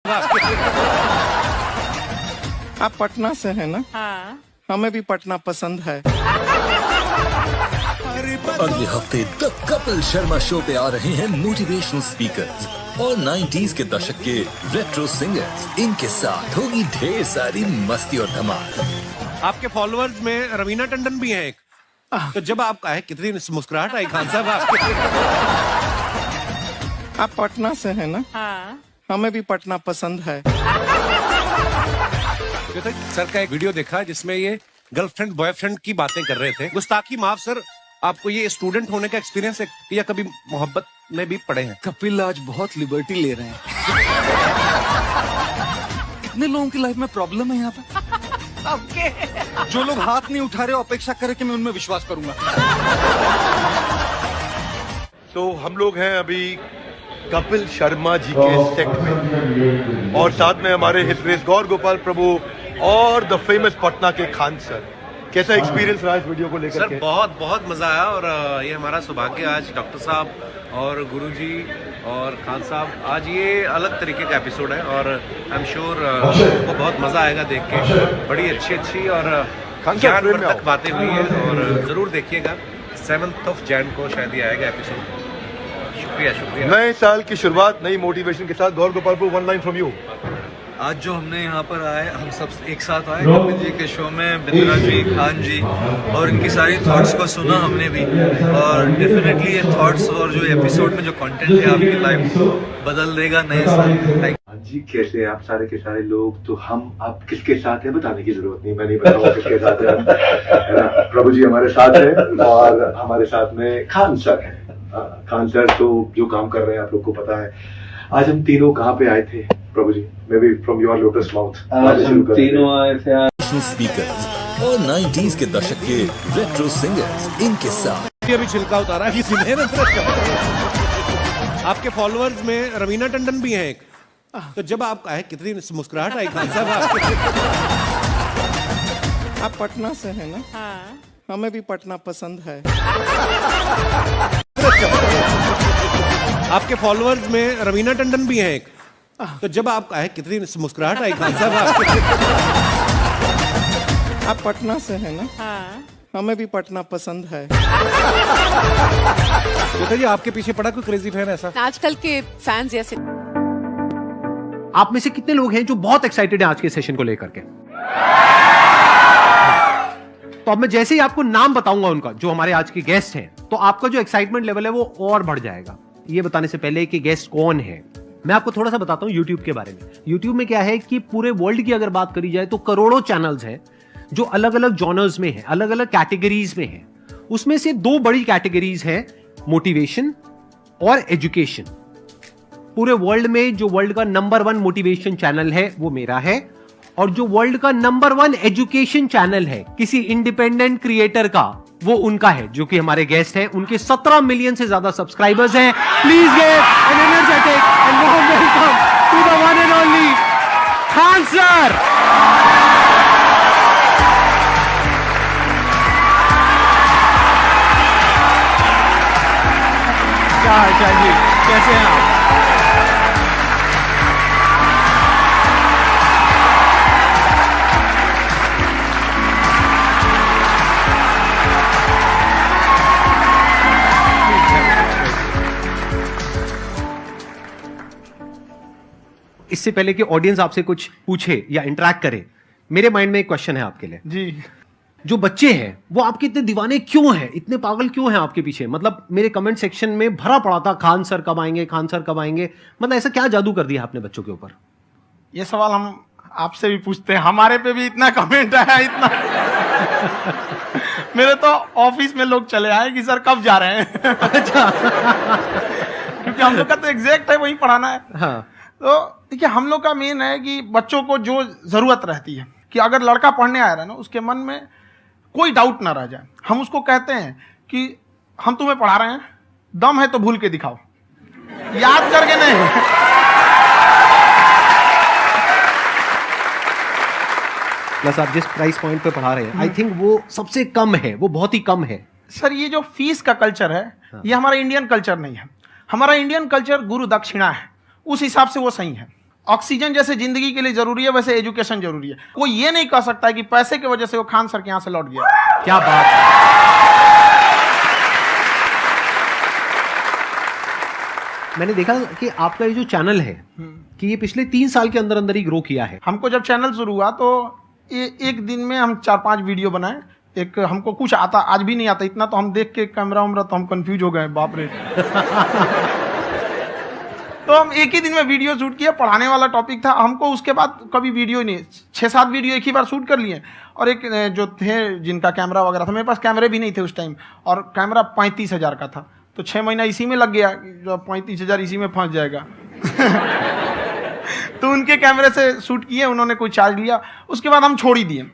आप पटना से हैं ना? हाँ। हमें भी पटना पसंद है। अगले हफ्ते द कपिल शर्मा शो पे आ रहे हैं मोटिवेशनल स्पीकर्स और 90s के दशक के रेट्रो सिंगर्स। इनके साथ होगी ढेर सारी मस्ती और धमाल। आपके फॉलोअर्स में रवीना टंडन भी है एक। तो जब आप आए कितनी मुस्कुराहट आई खान साहब आपके। आप पटना से हैं ना? हाँ। हमें भी पटना पसंद है। सर का एक वीडियो देखा जिसमें ये गर्लफ्रेंड बॉयफ्रेंड की बातें कर रहे थे। गुस्ताखी माफ सर, आपको ये स्टूडेंट होने का एक्सपीरियंस है या कभी मोहब्बत में भी पड़े हैं? कपिल आज बहुत लिबर्टी ले रहे हैं। कितने लोगों की लाइफ में प्रॉब्लम है यहाँ पे। जो लोग हाथ नहीं उठा रहे अपेक्षा करें कि मैं उनमें विश्वास करूंगा। तो हम लोग हैं अभी कपिल शर्मा जी के सेट में और साथ में हमारे हिट रेस गौर गोपाल प्रभु और द फेमस पटना के खान सर। कैसा एक्सपीरियंस रहा इस वीडियो को लेकर? सर बहुत बहुत मजा आया और ये हमारा सौभाग्य आज डॉक्टर साहब और गुरुजी और खान साहब, आज ये अलग तरीके का एपिसोड है और आई एम श्योर को बहुत मजा आएगा देख के। बड़ी अच्छी और ज्ञानवर्धक बातें हुई है और जरूर देखिएगा। 7 जनवरी को शायद ये आएगा एपिसोड। शुक्रिया। नए साल की शुरुआत नई मोटिवेशन के साथ गौर गोपाल प्रभु, वन लाइन फ्रॉम यू। आज जो हमने यहाँ पर आए, हम सब एक साथ आए कपिल जी के शो में, बिंद्रा जी, खान जी और इनकी सारी थॉट्स को सुना हमने भी। और डेफिनेटली ये थॉट्स और जो एपिसोड में जो कंटेंट है आपकी लाइफ बदल देगा नए साल। जी कैसे आप सारे के सारे लोग, तो हम आप किसके साथ है बताने की जरूरत नहीं, मैं नहीं बताऊंगा किसके साथ है। प्रभु जी हमारे साथ है और हमारे साथ में खान सर है। खान सर तो जो काम कर रहे हैं आप लोग को पता है। आज हम तीनों कहाँ पे आए थे प्रभु जी? May be from your lotus mouth. आज हम तीनों आए थे स्पीकर्स और 90s के दशक के रेट्रो सिंगर्स। इनके साथ अभी छिलका उतारा किसी ने ना। आपके फॉलोअर्स में रवीना टंडन भी है एक। तो जब आप आए कितनी मुस्कुराहट आई खान साहब आपके। आप पटना से हैं ना? हाँ। हमें भी पटना पसंद है। आपके फॉलोअर्स में रवीना टंडन भी है एक। तो जब आप आए कितनी मुस्कुराहट आई खान साहब आपके। आप पटना से हैं ना? हाँ। हमें भी पटना पसंद है। बताइए आपके पीछे पड़ा कोई क्रेजी फैन ऐसा? आजकल के फैंस जैसे। आप में से कितने लोग हैं जो बहुत एक्साइटेड हैं आज के सेशन को लेकर के? तो अब मैं जैसे ही आपको नाम बताऊंगा उनका, जो हमारे आज के गेस्ट हैं, तो आपका जो एक्साइटमेंट लेवल है वो और बढ़ जाएगा। ये बताने से पहले कि गेस्ट कौन है, मैं आपको थोड़ा सा बताता हूं यूट्यूब के बारे में। यूट्यूब में क्या है कि पूरे वर्ल्ड की अगर बात करी जाए तो करोड़ों चैनल्स हैं जो अलग अलग जॉनर्स में हैं, अलग अलग कैटेगरीज में हैं। उसमें से 2 बड़ी कैटेगरीज हैं, मोटिवेशन और एजुकेशन। पूरे वर्ल्ड में जो वर्ल्ड का नंबर 1 मोटिवेशन चैनल है वो मेरा है, और जो वर्ल्ड का नंबर 1 एजुकेशन चैनल है किसी इंडिपेंडेंट क्रिएटर का, वो उनका है, जो कि हमारे गेस्ट हैं। उनके 17 मिलियन से ज्यादा सब्सक्राइबर्स हैं। Please give an energetic and warm welcome to the one and only Khan sir. क्या हाल चाल जी, कैसे हैं आप? इससे पहले कि ऑडियंस आपसे कुछ पूछे या इंटरेक्ट करे, मेरे माइंड में एक क्वेश्चन है आपके लिए जी। जो बच्चे हैं वो आपके इतने दीवाने क्यों हैं, इतने पागल क्यों हैं आपके पीछे? मतलब मेरे कमेंट सेक्शन में भरा पड़ा था, खान सर कब आएंगे, खान सर कब आएंगे। मतलब ऐसा क्या जादू कर दिया आपने बच्चों के ऊपर? ये सवाल हम आपसे भी पूछते हैं, हमारे पे भी इतना कमेंट आया, इतना। मेरे तो ऑफिस में लोग चले आए कि सर कब जा रहे हैं। अच्छा। क्योंकि हम लोग का तो एग्जैक्ट है, वही पढ़ाना है। हाँ। तो देखिए, हम लोग का मेन है कि बच्चों को जो जरूरत रहती है कि अगर लड़का पढ़ने आ रहा है ना, उसके मन में कोई डाउट ना रह जाए। हम उसको कहते हैं कि हम तुम्हें पढ़ा रहे हैं, दम है तो भूल के दिखाओ, याद करके नहीं। प्लस आप जिस प्राइस पॉइंट पे पढ़ा रहे हैं, आई थिंक वो सबसे कम है, वो बहुत ही कम है। सर, ये जो फीस का कल्चर है, ये हमारा इंडियन कल्चर नहीं है। हमारा इंडियन कल्चर गुरु दक्षिणा है, उस हिसाब से वो सही है। ऑक्सीजन जैसे जिंदगी के लिए जरूरी है, वैसे एजुकेशन जरूरी है। कोई ये नहीं कह सकता है कि पैसे की वजह से वो खान सर के यहां से लौट गया। क्या बात है। मैंने देखा कि आपका ये जो चैनल है कि ये पिछले 3 साल के अंदर अंदर ही ग्रो किया है। हमको जब चैनल शुरू हुआ तो ये एक दिन में हम 4-5 वीडियो बनाए। एक हमको कुछ आता, आज भी नहीं आता इतना, तो हम देख के कैमरा उमरा तो हम कंफ्यूज हो गए, बाप रे। तो हम एक ही दिन में वीडियो शूट किया, पढ़ाने वाला टॉपिक था हमको। उसके बाद कभी वीडियो ही नहीं, 6-7 वीडियो एक ही बार शूट कर लिए। और एक जो थे जिनका कैमरा वगैरह था, मेरे पास कैमरे भी नहीं थे उस टाइम, और कैमरा 35,000 का था, तो 6 महीना इसी में लग गया, जो 35,000 इसी में फंस जाएगा। तो उनके कैमरे से शूट किए, उन्होंने कोई चार्ज लिया, उसके बाद हम छोड़ ही दिए।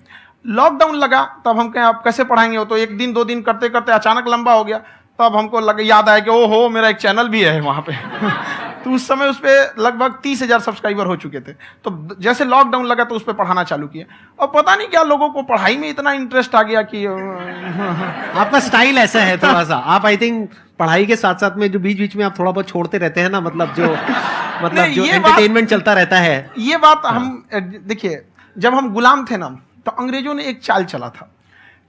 लॉकडाउन लगा, तब हम कहें आप कैसे पढ़ाएंगे, वो तो 1 दिन 2 दिन करते करते अचानक लंबा हो गया। तब हमको याद आया कि ओहो मेरा एक चैनल भी है वहाँ पे। तो उस समय उस पर लगभग 30,000 सब्सक्राइबर हो चुके थे। तो जैसे लॉकडाउन लगा तो उस पर पढ़ाना चालू किया, और पता नहीं क्या लोगों को पढ़ाई में इतना इंटरेस्ट आ गया कि आपका स्टाइल ऐसा है थोड़ा सा, आप आई थिंक पढ़ाई के साथ साथ में जो बीच बीच में आप थोड़ा बहुत छोड़ते रहते हैं ना, मतलब जो एंटरटेनमेंट चलता रहता है। ये बात हम देखिए, जब हम गुलाम थे ना, तो अंग्रेजों ने एक चाल चला था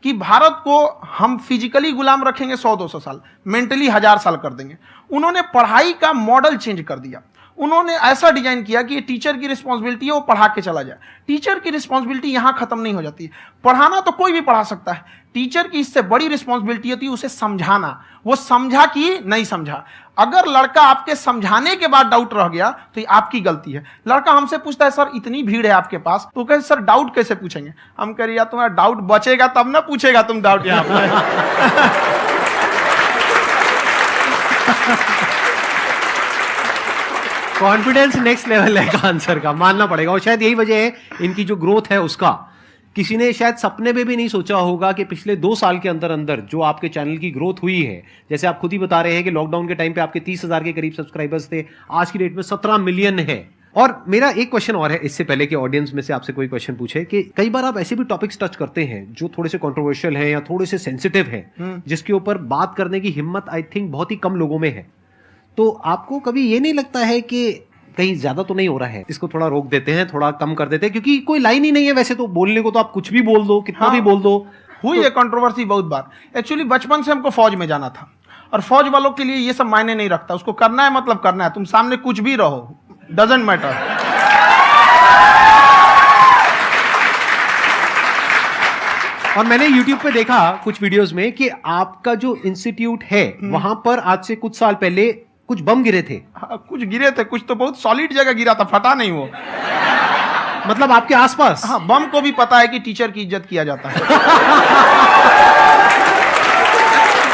कि भारत को हम फिजिकली गुलाम रखेंगे 100-200 साल, मेंटली 1000 साल कर देंगे। उन्होंने पढ़ाई का मॉडल चेंज कर दिया। उन्होंने ऐसा डिजाइन किया कि टीचर की रिस्पॉन्सिबिलिटी है वो पढ़ा के चला जाए। टीचर की रिस्पॉन्सिबिलिटी यहां खत्म नहीं हो जाती। पढ़ाना तो कोई भी पढ़ा सकता है, टीचर की इससे बड़ी रिस्पॉन्सिबिलिटी होती है उसे समझाना। वो समझा कि नहीं समझा। अगर लड़का आपके समझाने के बाद डाउट रह गया तो ये आपकी गलती है। लड़का हमसे पूछता है सर इतनी भीड़ है आपके पास, तो कहते सर डाउट कैसे पूछेंगे। हम कह रहे यार तुम्हारा डाउट बचेगा तब ना पूछेगा तुम डाउट यहाँ पर। कॉन्फिडेंस नेक्स्ट लेवल है खान सर का, मानना पड़ेगा। और शायद यही वजह है इनकी जो ग्रोथ है उसका। किसी ने शायद सपने में भी नहीं सोचा होगा कि पिछले 2 साल के अंदर अंदर जो आपके चैनल की ग्रोथ हुई है, जैसे आप खुद ही बता रहे हैं कि लॉकडाउन के टाइम पे आपके 30,000 के करीब सब्सक्राइबर्स थे, आज की डेट में 17 मिलियन है। और मेरा एक क्वेश्चन और है, इससे पहले कि ऑडियंस में से आपसे कोई क्वेश्चन पूछे, कि कई बार आप ऐसे भी टॉपिक्स टच करते हैं जो थोड़े से कंट्रोवर्शियल हैं या थोड़े से सेंसिटिव हैं, जिसके ऊपर बात करने की हिम्मत आई थिंक बहुत ही कम लोगों में है। तो आपको कभी ये नहीं लगता है कि कहीं ज्यादा तो नहीं हो रहा है, इसको थोड़ा रोक देते हैं, थोड़ा कम कर देते हैं, क्योंकि कोई लाइन ही नहीं है वैसे तो बोलने को, तो आप कुछ भी बोल दो, कितना भी बोल दो। हुई है कंट्रोवर्सी बहुत बार। एक्चुअली बचपन से हमको फौज में जाना था, और फौज वालों के लिए ये सब मायने नहीं रखता। उसको करना है मतलब करना है, तुम सामने कुछ भी रहो, डजंट मैटर। और मैंने YouTube पे देखा कुछ वीडियोस में कि आपका जो इंस्टीट्यूट है वहां पर आज से कुछ साल पहले कुछ बम गिरे थे। कुछ गिरे थे, कुछ तो बहुत सॉलिड जगह गिरा था, फटा नहीं वो। मतलब आपके आसपास? हाँ, बम को भी पता है कि टीचर की इज्जत किया जाता है।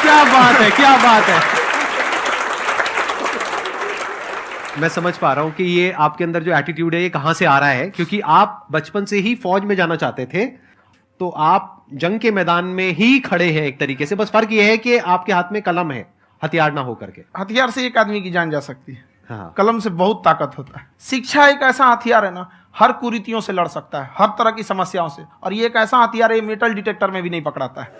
क्या बात है, क्या बात है। मैं समझ पा रहा हूं कि ये आपके अंदर जो एटीट्यूड है ये कहां से आ रहा है, क्योंकि आप बचपन से ही फौज में जाना चाहते थे, तो आप जंग के मैदान में ही खड़े हैं एक तरीके से। बस फर्क ये है कि आपके हाथ में कलम है, हथियार ना होकर के। हथियार से एक आदमी की जान जा सकती है, हाँ। कलम से बहुत ताकत होता है। शिक्षा एक ऐसा हथियार है ना, हर कुरीतियों से लड़ सकता है, हर तरह की समस्याओं से। और ये एक ऐसा हथियार है, मेटल डिटेक्टर में भी नहीं पकड़ाता है।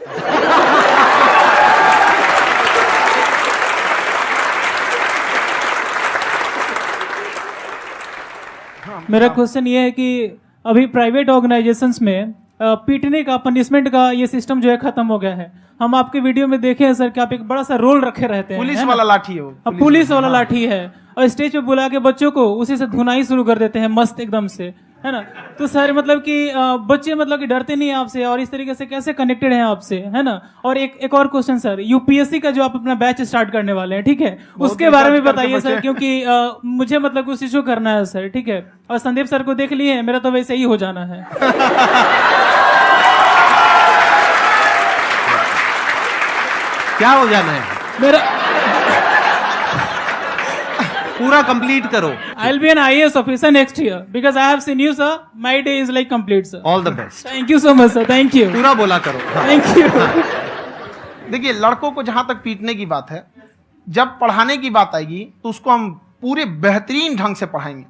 मेरा क्वेश्चन ये है कि अभी प्राइवेट ऑर्गेनाइजेशंस में पीटने का, पनिशमेंट का ये सिस्टम जो है खत्म हो गया है। हम आपके वीडियो में देखे हैं सर कि आप एक बड़ा सा रोल रखे रहते हैं, पुलिस वाला लाठी है वो, पुलिस वाला लाठी है, और स्टेज पे बुला के बच्चों को उसी से धुनाई शुरू कर देते हैं मस्त एकदम से, है ना। तो सर मतलब कि बच्चे मतलब कि डरते नहीं हैं आपसे, और इस तरीके से कैसे कनेक्टेड हैं आपसे, है ना। और एक और क्वेश्चन सर, यूपीएससी का जो आप अपना बैच स्टार्ट करने वाले हैं, ठीक है, उसके बारे में बताइए सर, क्योंकि मुझे मतलब कुछ इशू करना है सर, ठीक है। और संदीप सर को देख लिए, मेरा तो वैसे ही हो जाना है। क्या हो जाना है? मेरा पूरा कंप्लीट करो। I'll be an IAS officer next year because I have seen you sir. My day is like complete sir. All the best. Thank you so much sir. Thank you. पूरा बोला करो। Thank you. देखिए, लड़कों को जहां तक पीटने की बात है, जब पढ़ाने की बात आएगी तो उसको हम पूरे बेहतरीन ढंग से पढ़ाएंगे।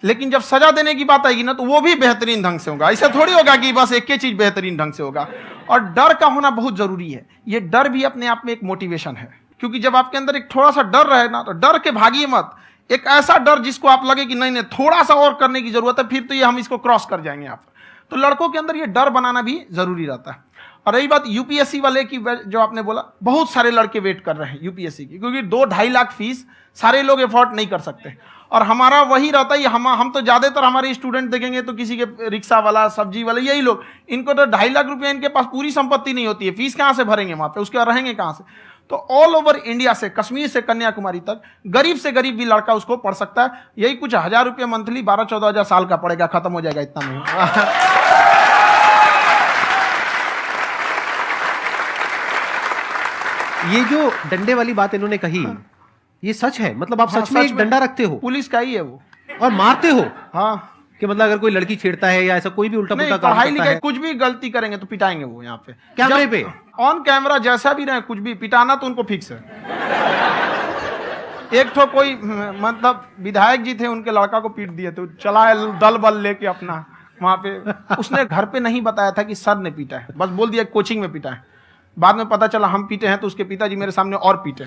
लेकिन जब सजा देने की बात आएगी ना, तो वो भी बेहतरीन ढंग से होगा। ऐसा थोड़ी होगा कि बस एक ही चीज बेहतरीन ढंग से होगा। और डर का होना बहुत जरूरी है। ये डर भी अपने आप में एक मोटिवेशन है, क्योंकि जब आपके अंदर एक थोड़ा सा डर रहे ना, तो डर के भागिए मत। एक ऐसा डर जिसको आप लगे कि नहीं नहीं थोड़ा सा और करने की जरूरत है, फिर तो ये हम इसको क्रॉस कर जाएंगे यहाँ पर। तो लड़कों के अंदर ये डर बनाना भी जरूरी रहता है। और रही बात यूपीएससी वाले की, जो आपने बोला, बहुत सारे लड़के वेट कर रहे हैं यूपीएससी की, क्योंकि 2-2.5 लाख फीस सारे लोग एफोर्ड नहीं कर सकते। और हमारा वही रहता है, हम तो ज्यादातर हमारे स्टूडेंट देखेंगे तो किसी के रिक्शा वाला, सब्जी वाला, यही लोग, इनको तो 2.5 लाख रुपया, इनके पास पूरी संपत्ति नहीं होती है, फीस कहाँ से भरेंगे वहां पे, उसके बाद रहेंगे कहाँ से। तो ऑल ओवर इंडिया से, कश्मीर से कन्याकुमारी तक, गरीब से गरीब भी लड़का उसको पढ़ सकता है। यही कुछ 1000 रुपये मंथली, 12-14 हजार साल का पड़ेगा, खत्म हो जाएगा इतना में। ये जो डंडे वाली बात इन्होंने कही, ये सच है? मतलब आप सच में एक डंडा रखते हो? पुलिस का ही है वो। और मारते हो? हाँ। कि मतलब अगर कोई लड़की छेड़ता है या ऐसा कोई भी उल्टा पुल्टा काम पढ़ाई करता है, लिखाई कुछ भी गलती करेंगे तो पिटाएंगे वो यहाँ पे, कैमरे पे, ऑन कैमरा, जैसा भी रहे, कुछ भी पिटाना तो उनको फिक्स है। एक तो कोई मतलब विधायक जी थे, उनके लड़का को पीट दिए, तो चला दल बल लेके अपना वहां पे। उसने घर पे नहीं बताया था कि सर ने पीटा है, बस बोल दिया कोचिंग में पीटा है। बाद में पता चला हम पीटे हैं, तो उसके पिताजी मेरे सामने और पीटे।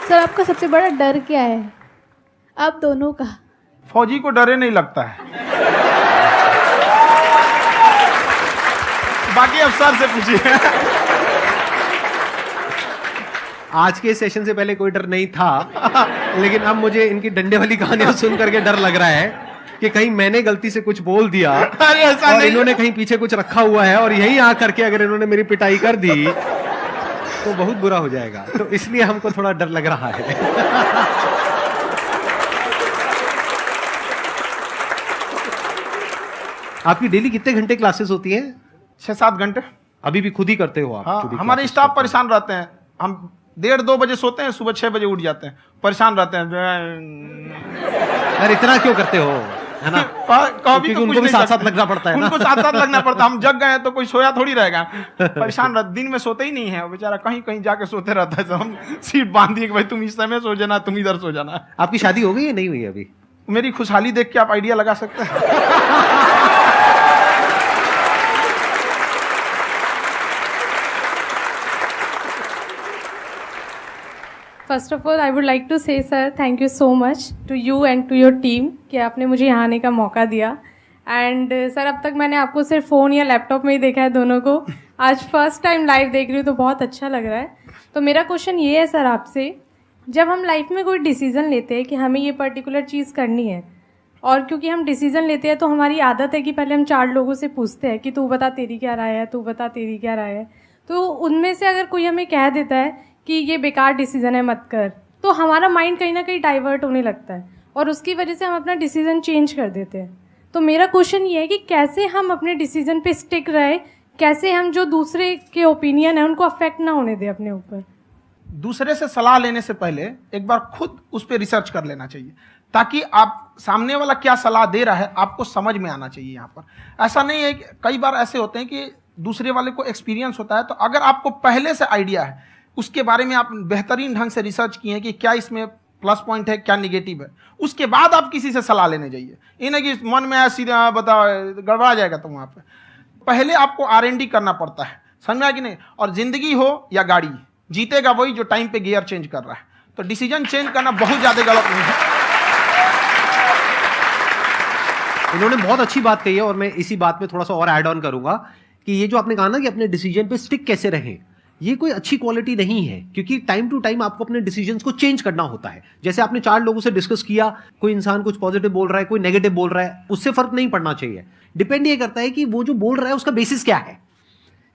सर आपका सबसे बड़ा डर क्या है, आप दोनों का? फौजी को डरे नहीं लगता है, बाकी अफसर से पूछिए। आज के सेशन से पहले कोई डर नहीं था, लेकिन अब मुझे इनकी डंडे वाली कहानियां सुन करके डर लग रहा है कि कहीं मैंने गलती से कुछ बोल दिया और इन्होंने कहीं पीछे कुछ रखा हुआ है और यही आ करके अगर इन्होंने मेरी पिटाई कर दी तो बहुत बुरा हो जाएगा। तो इसलिए हमको थोड़ा डर लग रहा है। आपकी डेली कितने घंटे क्लासेस होती हैं? 6-7 घंटे। अभी भी खुद ही करते हो आप? हाँ, हमारे स्टाफ परेशान रहते हैं। हम 1:30-2 बजे सोते हैं, सुबह 6 बजे उठ जाते हैं, परेशान रहते हैं। यार इतना क्यों करते हो, है ना? कभी तो उनको भी साथ साथ लगना पड़ता है, उनको साथ साथ लगना पड़ता है। हम जग गए तो कोई सोया थोड़ी रहेगा, परेशान रहते, दिन में सोते ही नहीं है बेचारा, कहीं कहीं जाके सोते रहता है। तो हम सीट बांध दिए कि भाई तुम इस समय सो जाना, तुम इधर सो जाना। आपकी शादी हो गई या नहीं हुई अभी? मेरी खुशहाली देख के आप आइडिया लगा सकते हैं। First of all I would like to say sir thank you so much to you and to your team कि आपने मुझे यहाँ आने का मौका दिया। एंड सर अब तक मैंने आपको सिर्फ फ़ोन या लैपटॉप में ही देखा है दोनों को, आज फर्स्ट टाइम लाइव देख रही हूँ तो बहुत अच्छा लग रहा है। तो मेरा क्वेश्चन ये है सर आपसे, जब हम लाइफ में कोई डिसीज़न लेते हैं कि हमें ये पर्टिकुलर चीज़ करनी है, और क्योंकि हम डिसीज़न लेते हैं तो हमारी आदत है कि पहले हम 4 लोगों से पूछते हैं कि तू बता तेरी क्या राय है, तू बता तेरी क्या राय है। तो उनमें से अगर कोई हमें कह देता है कि ये बेकार डिसीजन है मत कर, तो हमारा माइंड कहीं ना कहीं डाइवर्ट होने लगता है और उसकी वजह से हम अपना डिसीजन चेंज कर देते हैं। तो मेरा क्वेश्चन ये है कि कैसे हम अपने डिसीजन पे स्टिक रहे, कैसे हम जो दूसरे के ओपिनियन है उनको अफेक्ट ना होने दें अपने ऊपर। दूसरे से सलाह लेने से पहले एक बार खुद उस पर रिसर्च कर लेना चाहिए, ताकि आप सामने वाला क्या सलाह दे रहा है आपको समझ में आना चाहिए। यहाँ पर ऐसा नहीं है कि कई बार ऐसे होते हैं कि दूसरे वाले को एक्सपीरियंस होता है, तो अगर आपको पहले से आइडिया है, उसके बारे में आप बेहतरीन ढंग से रिसर्च किए हैं कि क्या इसमें प्लस पॉइंट है, क्या निगेटिव है, उसके बाद आप किसी से सलाह लेने जाइए। ये नहीं कि मन में आया सीधा बता गड़बड़ा जाएगा। तो वहाँ पे पहले आपको R&D करना पड़ता है, समझ में आया कि नहीं? और जिंदगी हो या गाड़ी, जीतेगा वही जो टाइम पे गियर चेंज कर रहा है। तो डिसीजन चेंज करना बहुत ज्यादा गलत नहीं है। इन्होंने बहुत अच्छी बात कही है और मैं इसी बात में थोड़ा सा और ऐड ऑन करूंगा कि ये जो आपने कहा ना कि अपने डिसीजन पे स्टिक कैसे रहें, ये कोई अच्छी क्वालिटी नहीं है, क्योंकि टाइम टू टाइम आपको अपने डिसीजंस को चेंज करना होता है। जैसे आपने 4 लोगों से डिस्कस किया, कोई इंसान कुछ पॉजिटिव बोल रहा है, कोई नेगेटिव बोल रहा है, उससे फर्क नहीं पड़ना चाहिए। डिपेंड ये करता है कि वो जो बोल रहा है उसका बेसिस क्या है,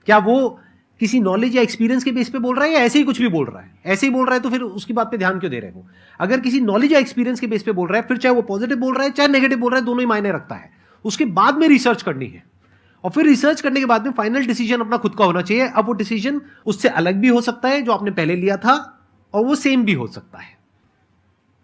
क्या वो किसी नॉलेज या एक्सपीरियंस के बेस पे बोल रहा है या ऐसे ही कुछ भी बोल रहा है। ऐसे ही बोल रहा है तो फिर उसकी बात पे ध्यान क्यों दे रहे हो। अगर किसी नॉलेज या एक्सपीरियंस के बेस पे बोल रहा है, फिर चाहे वो पॉजिटिव बोल रहा है चाहे नेगेटिव बोल रहा है, दोनों ही मायने रखता है। उसके बाद में रिसर्च करनी है और फिर रिसर्च करने के बाद में फाइनल डिसीजन अपना खुद का होना चाहिए। अब वो डिसीजन उससे अलग भी हो सकता है जो आपने पहले लिया था, और वो सेम भी हो सकता है।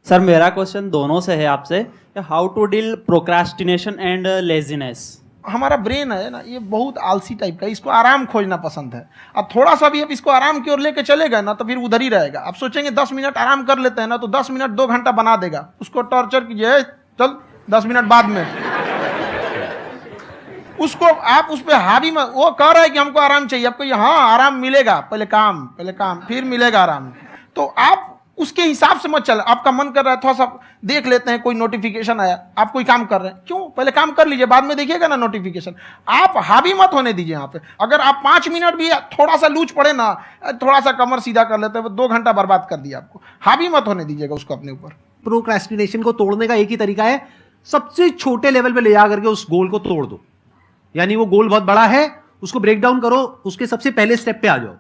सर मेरा क्वेश्चन दोनों से है आपसे, how to deal procrastination and laziness. हमारा ब्रेन है ना, ये बहुत आलसी टाइप का, इसको आराम खोजना पसंद है। अब थोड़ा सा भी अब इसको आराम की ओर लेके चले गए ना तो फिर उधर ही रहेगा। आप सोचेंगे 10 मिनट आराम कर लेते हैं ना, तो 10 मिनट 2 घंटा बना देगा। उसको टॉर्चर कीजिए, चल 10 मिनट बाद में, उसको आप उस पर हावी मत, वो कह रहा है कि हमको आराम चाहिए, आपको हाँ आराम मिलेगा, पहले काम फिर मिलेगा आराम। तो आप उसके हिसाब से मत चल। आपका मन कर रहा है थोड़ा सा देख लेते हैं, कोई नोटिफिकेशन आया, आप कोई काम कर रहे हैं, क्यों पहले काम कर लीजिए, बाद में देखिएगा ना नोटिफिकेशन। आप हावी मत होने दीजिए यहाँ पे। अगर आप 5 मिनट भी थोड़ा सा लूज पड़े ना, थोड़ा सा कमर सीधा कर लेते हैं, 2 घंटा बर्बाद कर दिया आपको। हावी मत होने दीजिएगा उसको अपने ऊपर। प्रोक्रेस्टिनेशन को तोड़ने का एक ही तरीका है, सबसे छोटे लेवल पे ले जा करके उस गोल को तोड़ दो। यानी वो गोल बहुत बड़ा है, उसको ब्रेक डाउन करो, उसके सबसे पहले स्टेप पे आ जाओ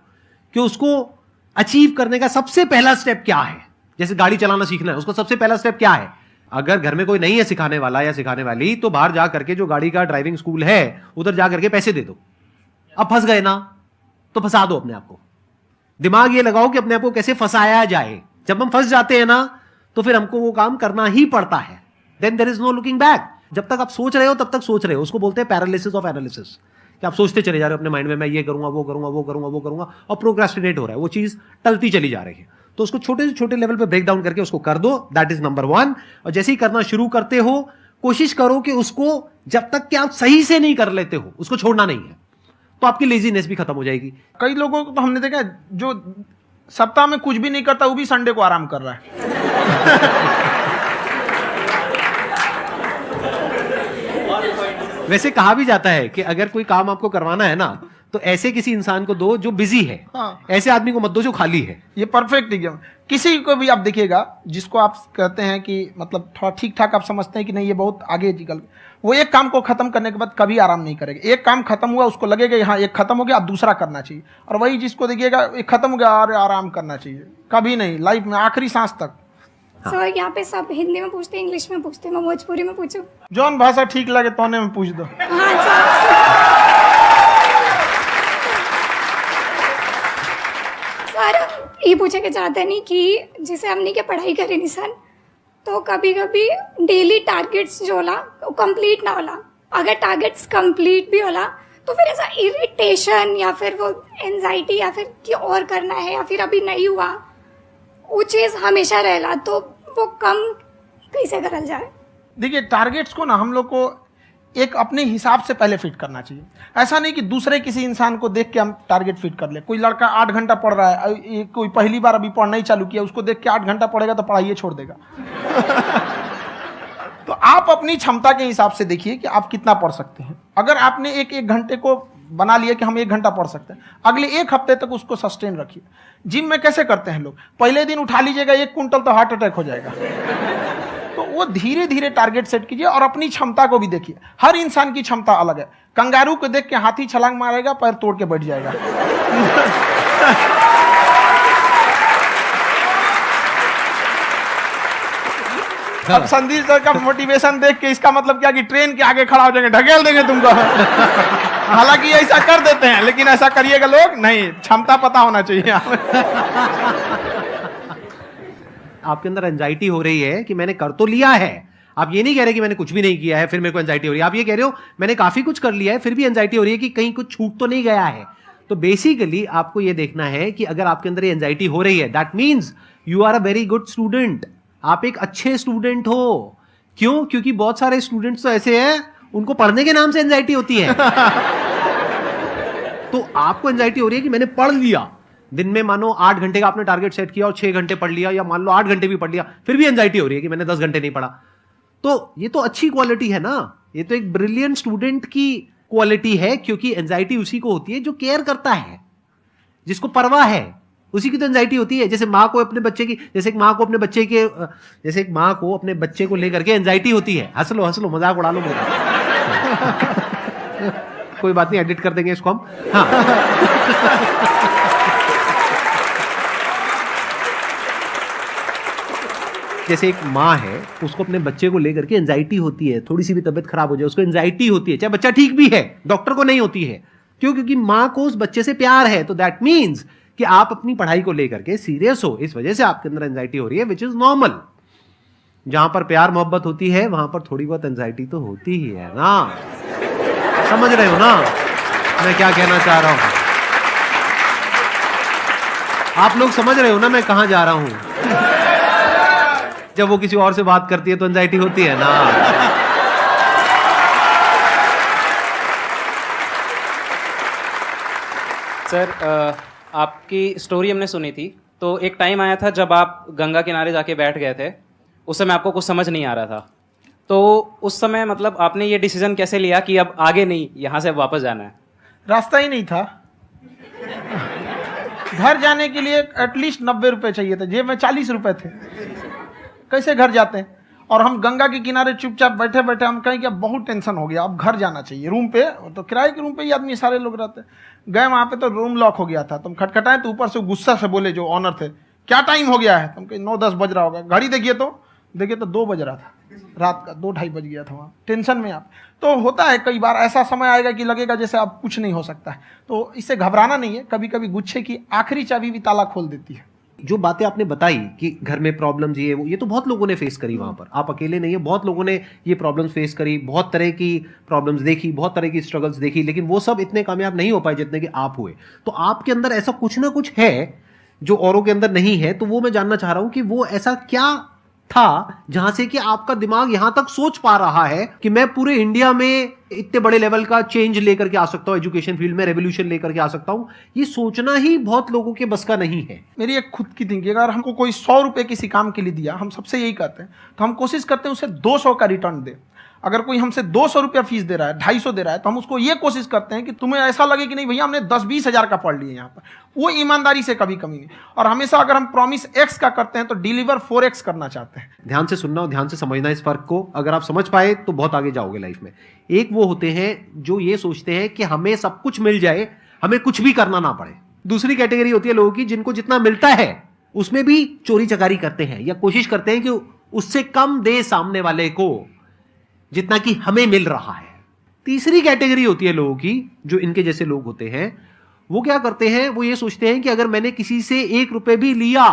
कि उसको अचीव करने का सबसे पहला स्टेप क्या है। जैसे गाड़ी चलाना सीखना है, उसको सबसे पहला स्टेप क्या है। अगर घर में कोई नहीं है सिखाने वाला या सिखाने वाली, तो बाहर जा करके जो गाड़ी का ड्राइविंग स्कूल है उधर जा करके पैसे दे दो। अब फंस गए ना, तो फंसा दो अपने आप को। दिमाग ये लगाओ कि अपने आप को कैसे फंसाया जाए। जब हम फंस जाते हैं ना, तो फिर हमको वो काम करना ही पड़ता है। Then there is no looking back. जब तक आप सोच रहे हो तब तक सोच रहे हो, उसको बोलते हैं पैरालिसिस ऑफ एनालिसिस, कि आप सोचते चले जा रहे हो अपने माइंड में, मैं ये करूंगा, वो करूंगा, वो करूंगा, वो करूंगा, और प्रोक्रेस्टिनेट हो रहा है, वो चीज टलती चली जा रही है। तो उसको छोटे से छोटे लेवल पे ब्रेक डाउन करके उसको कर दो, दैट इज नंबर 1। और जैसे ही करना शुरू करते हो, कोशिश करो कि उसको जब तक कि आप सही से नहीं कर लेते हो, उसको छोड़ना नहीं है, तो आपकी लेजीनेस भी खत्म हो जाएगी। कई लोगों को तो हमने देखा जो सप्ताह में कुछ भी नहीं करता, वो भी संडे को आराम कर रहा है। वैसे कहा भी जाता है कि अगर कोई काम आपको करवाना है ना, तो ऐसे किसी इंसान को दो जो बिजी है। हाँ। ऐसे आदमी को मत दो जो खाली है। ये परफेक्ट एग्जाम। किसी को भी आप देखिएगा जिसको आप कहते हैं कि मतलब थोड़ा ठीक ठाक आप समझते हैं कि नहीं ये बहुत आगे निकल, वो एक काम को खत्म करने के बाद कभी आराम नहीं करेगा। एक काम खत्म हुआ उसको लगेगा हाँ एक खत्म हो गया, अब दूसरा करना चाहिए। और वही जिसको देखिएगा एक खत्म हो गया और आराम करना चाहिए, कभी नहीं, लाइफ में आखिरी सांस तक। सर यहाँ पे सब हिंदी में पूछते हैं, इंग्लिश में पूछते हैं, मैं भोजपुरी में पूछूं? जौन भाषा ठीक लगे तोने में पूछ दो। हाँ सर। सर ये पूछे के चाहते नहीं कि जैसे हमने के पढ़ाई करे निशान, तो कभी कभी डेली टारगेट्स जो होला वो कंप्लीट ना होला। अगर टारगेट्स कंप्लीट भी होला तो फिर ऐसा इरिटेशन या फिर वो एंजाइटी या फिर कि और करना है या फिर अभी नहीं हुआ, वो चीज हमेशा रहेला, तो वो कम कैसे करल जाए? देखिए टारगेट्स को ना हम लोग को एक अपने हिसाब से पहले फिट करना चाहिए। ऐसा नहीं कि दूसरे किसी इंसान को देख के हम टारगेट फिट कर ले। कोई लड़का 8 घंटा पढ़ रहा है, कोई पहली बार अभी पढ़ना ही चालू किया, उसको देख के 8 घंटा पढ़ेगा तो पढ़ाइए छोड़ देगा। तो आप अपनी क्षमता के हिसाब से देखिए कि आप कितना पढ़ सकते हैं। अगर आपने एक घंटे को बना लिया कि हम 1 घंटा पढ़ सकते हैं, अगले 1 हफ्ते तक उसको सस्टेन रखिए। जिम में कैसे करते हैं लोग, पहले दिन उठा लीजिएगा 1 क्विंटल तो हार्ट अटैक हो जाएगा। तो वो धीरे धीरे टारगेट सेट कीजिए और अपनी क्षमता को भी देखिए। हर इंसान की क्षमता अलग है। कंगारू को देख के हाथी छलांग मारेगा, पैर तोड़ के बैठ जाएगा। अब संदीप सर का मोटिवेशन देख के इसका मतलब क्या कि ट्रेन के आगे खड़ा हो जाएंगे, ढकेल देंगे तुमको। हालांकि ऐसा कर देते हैं, लेकिन ऐसा करिएगा लोग नहीं, क्षमता पता होना चाहिए। आपके अंदर एंजाइटी हो रही है कि मैंने कर तो लिया है। आप ये नहीं कह रहे कि मैंने कुछ भी नहीं किया है फिर मेरे को एंजाइटी हो रही है। आप ये कह रहे हो मैंने काफी कुछ कर लिया है फिर भी एंजाइटी हो रही है कि कहीं कुछ छूट तो नहीं गया है। तो बेसिकली आपको ये देखना है कि अगर आपके अंदर ये एंजाइटी हो रही है, that means you are a very good student. आप एक अच्छे स्टूडेंट हो। क्यों? क्योंकि बहुत सारे स्टूडेंट्स तो ऐसे हैं उनको पढ़ने के नाम से एंजाइटी होती है। तो आपको एंजाइटी हो रही है कि मैंने पढ़ लिया, दिन में मानो 8 घंटे का आपने टारगेट सेट किया और 6 घंटे पढ़ लिया, या मान लो 8 घंटे भी पढ़ लिया, फिर भी एंजाइटी हो रही है कि मैंने 10 घंटे नहीं पढ़ा। तो ये तो अच्छी क्वालिटी है ना, ये तो एक ब्रिलियंट स्टूडेंट की क्वालिटी है। क्योंकि एंजाइटी उसी को होती है जो केयर करता है, जिसको परवाह है, उसी की तो एंजाइटी होती है। जैसे माँ को अपने बच्चे की, जैसे एक माँ को अपने बच्चे के, जैसे एक माँ को अपने बच्चे को लेकर के एंजाइटी होती है। हंस लो मजाक उड़ा लो मेरा। कोई बात नहीं, एडिट कर देंगे इसको हम। हाँ। जैसे एक माँ है, उसको अपने बच्चे को लेकर के एंजाइटी होती है, थोड़ी सी भी तबीयत खराब हो जाए उसको एंजाइटी होती है, चाहे बच्चा ठीक भी है, डॉक्टर को नहीं होती है। क्यों? क्योंकि माँ को उस बच्चे से प्यार है। तो दैट मीन्स कि आप अपनी पढ़ाई को लेकर के सीरियस हो, इस वजह से आपके अंदर एंजाइटी हो रही है, विच इज नॉर्मल। जहां पर प्यार मोहब्बत होती है वहां पर थोड़ी बहुत एंजाइटी तो होती ही है ना। समझ रहे हो ना मैं क्या कहना चाह रहा हूं? आप लोग समझ रहे हो ना मैं कहां जा रहा हूं? जब वो किसी और से बात करती है तो एंजाइटी होती है ना। सर आपकी स्टोरी हमने सुनी थी, तो एक टाइम आया था जब आप गंगा किनारे जाके बैठ गए थे, उस समय आपको कुछ समझ नहीं आ रहा था, तो उस समय मतलब आपने ये डिसीजन कैसे लिया कि अब आगे नहीं, यहाँ से वापस जाना है? रास्ता ही नहीं था। घर जाने के लिए एटलीस्ट 90 रुपए चाहिए थे, जेब में 40 रुपए थे, कैसे घर जाते हैं? और हम गंगा के किनारे चुपचाप बैठे बैठे हम कहें कि अब बहुत टेंशन हो गया, अब घर जाना चाहिए। रूम पे तो किराए के रूम पे ही आदमी सारे लोग रहते, गए वहाँ पे तो रूम लॉक हो गया था। तुम खटखटाए तो ऊपर से गुस्सा से बोले जो ऑनर थे, क्या टाइम हो गया है? तुम कहे 9-10 बज रहा होगा। घड़ी देखिए तो 2 बज रहा था रात का, 2-2:30 बज गया था वहाँ। टेंशन में आप तो होता है, कई बार ऐसा समय आएगा कि लगेगा जैसे अब कुछ नहीं हो सकता है, तो इससे घबराना नहीं है। कभी कभी गुच्छे की आखिरी चाबी भी ताला खोल देती है। जो बातें आपने बताई कि घर में प्रॉब्लम्स ये वो, ये तो बहुत लोगों ने फेस करी वहां पर, आप अकेले नहीं है, बहुत लोगों ने ये प्रॉब्लम्स फेस करी, बहुत तरह की प्रॉब्लम्स देखी, बहुत तरह की स्ट्रगल्स देखी, लेकिन वो सब इतने कामयाब नहीं हो पाए जितने कि आप हुए। तो आपके अंदर ऐसा कुछ ना कुछ है जो औरों के अंदर नहीं है, तो वो मैं जानना चाह रहा हूं कि वो ऐसा क्या था जहां से कि आपका दिमाग यहां तक सोच पा रहा है कि मैं पूरे इंडिया में इतने बड़े लेवल का चेंज लेकर के आ सकता हूं, एजुकेशन फील्ड में रेवोल्यूशन लेकर के आ सकता हूं। ये सोचना ही बहुत लोगों के बस का नहीं है। मेरी एक खुद की थिंकिंग, अगर हमको कोई 100 रुपए किसी काम के लिए दिया, हम सबसे यही कहते हैं, तो हम कोशिश करते हैं उसे 200 का रिटर्न दे। अगर कोई हमसे 200 रुपया फीस दे रहा है, 250 दे रहा है, तो हम उसको ये कोशिश करते हैं कि तुम्हें ऐसा लगे कि नहीं भैया हमने 10-20 हज़ार का पढ़ लिया यहाँ पर। वो ईमानदारी से कभी कमी नहीं। और हमेशा अगर हम प्रॉमिस X का करते हैं तो डिलीवर 4X करना चाहते हैं। ध्यान से सुनना और ध्यान से समझना इस फर्क को, अगर आप समझ पाए तो बहुत आगे जाओगे लाइफ में। एक वो होते हैं जो ये सोचते हैं कि हमें सब कुछ मिल जाए, हमें कुछ भी करना ना पड़े। दूसरी कैटेगरी होती है लोगों की जिनको जितना मिलता है उसमें भी चोरी चकारी करते हैं या कोशिश करते हैं कि उससे कम दे सामने वाले को जितना कि हमें मिल रहा है। तीसरी कैटेगरी होती है लोगों की, जो इनके जैसे लोग होते हैं, वो क्या करते हैं, वो ये सोचते हैं कि अगर मैंने किसी से 1 रुपए भी लिया,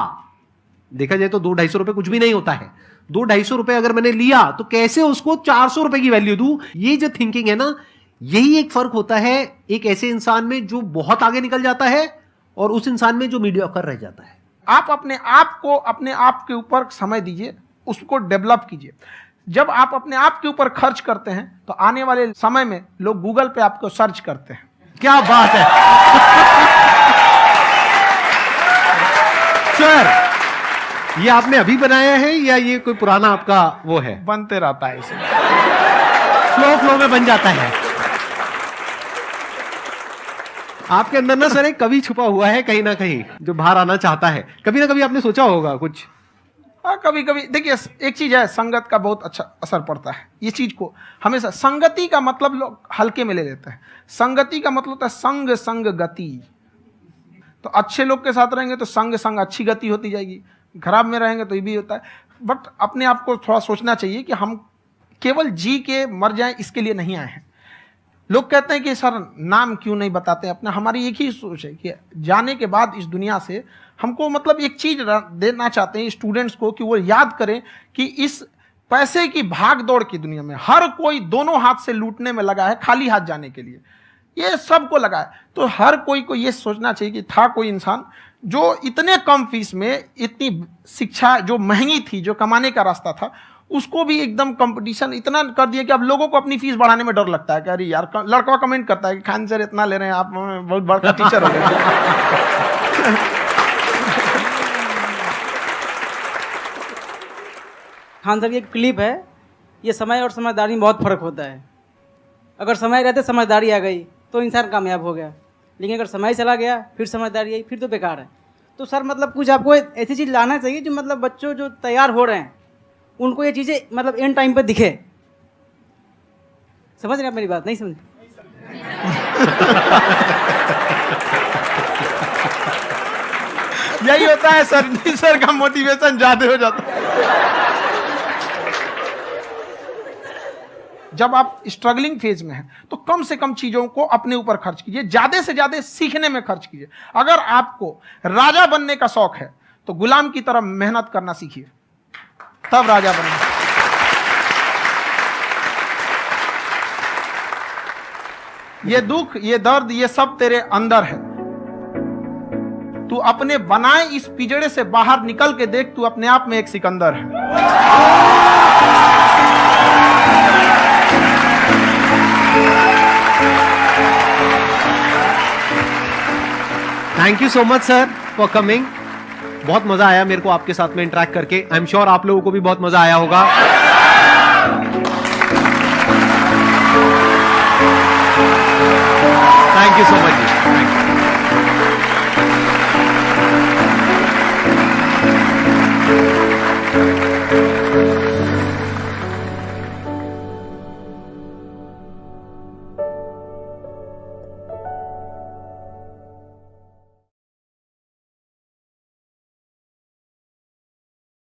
देखा जाए तो 200-250 रुपए कुछ भी नहीं होता है, 200-250 रुपए अगर मैंने लिया तो कैसे उसको 400 रुपए की वैल्यू दूं। ये जो थिंकिंग है ना, यही एक फर्क होता है एक ऐसे इंसान में जो बहुत आगे निकल जाता है और उस इंसान में जो मीडियोकर रह जाता है। आप अपने आप को अपने आप के ऊपर समय दीजिए, उसको डेवलप कीजिए। जब आप अपने आप के ऊपर खर्च करते हैं तो आने वाले समय में लोग गूगल पे आपको सर्च करते हैं। क्या बात है सर, ये आपने अभी बनाया है या ये कोई पुराना आपका वो है? बनते रहता है, इसे फ्लो में बन जाता है। आपके अंदर ना सर एक कवि छुपा हुआ है कहीं ना कहीं जो बाहर आना चाहता है। कभी ना कभी आपने सोचा होगा कुछ? हाँ, कभी कभी देखिए, एक चीज है, संगत का बहुत अच्छा असर पड़ता है। ये चीज को हमेशा, संगति का मतलब लोग हल्के में ले लेते हैं। संगति का मतलब होता है संग संग गति। तो अच्छे लोग के साथ रहेंगे तो संग संग अच्छी गति होती जाएगी, खराब में रहेंगे तो ये भी होता है। बट अपने आप को थोड़ा सोचना चाहिए कि हम केवल जी के मर जाएं इसके लिए नहीं आए हैं। लोग कहते हैं कि सर नाम क्यों नहीं बताते अपना। हमारी एक ही सोच है कि जाने के बाद इस दुनिया से हमको मतलब एक चीज देना चाहते हैं स्टूडेंट्स को, कि वो याद करें कि इस पैसे की भाग दौड़ की दुनिया में हर कोई दोनों हाथ से लूटने में लगा है, खाली हाथ जाने के लिए ये सबको लगा है। तो हर कोई को ये सोचना चाहिए कि था कोई इंसान जो इतने कम फीस में इतनी शिक्षा जो महंगी थी, जो कमाने का रास्ता था, उसको भी एकदम कंपटीशन इतना कर दिया कि अब लोगों को अपनी फीस बढ़ाने में डर लगता है कि अरे यार, लड़का कमेंट करता है कि खान सर इतना ले रहे हैं, आप बहुत बड़ा टीचर हो गए। खान सर की एक क्लिप है, ये समय और समझदारी में बहुत फ़र्क होता है। अगर समय रहते समझदारी आ गई तो इंसान कामयाब हो गया, लेकिन अगर समय चला गया फिर समझदारी आई फिर तो बेकार है। तो सर मतलब कुछ आपको ऐसी चीज़ लाना चाहिए जो मतलब बच्चों जो तैयार हो रहे हैं उनको ये चीज़ें मतलब एंड टाइम पे दिखे। समझ रहे हैं आप मेरी बात? नहीं समझ? यही होता है सर, सर का मोटिवेशन ज्यादा हो जाता है। जब आप स्ट्रगलिंग फेज में हैं तो कम से कम चीजों को अपने ऊपर खर्च कीजिए, ज्यादा से ज्यादा सीखने में खर्च कीजिए। अगर आपको राजा बनने का शौक है तो गुलाम की तरह मेहनत करना सीखिए, तब राजा बनेंगे। ये दुख, ये दर्द, ये सब तेरे अंदर है। तू अपने बनाए इस पिजड़े से बाहर निकल के देख, तू अपने आप में एक सिकंदर है। Thank you so much sir for coming. बहुत मजा आया मेरे को आपके साथ में इंटरेक्ट करके। आई एम श्योर आप लोगों को भी बहुत मजा आया होगा। Thank you so much ji.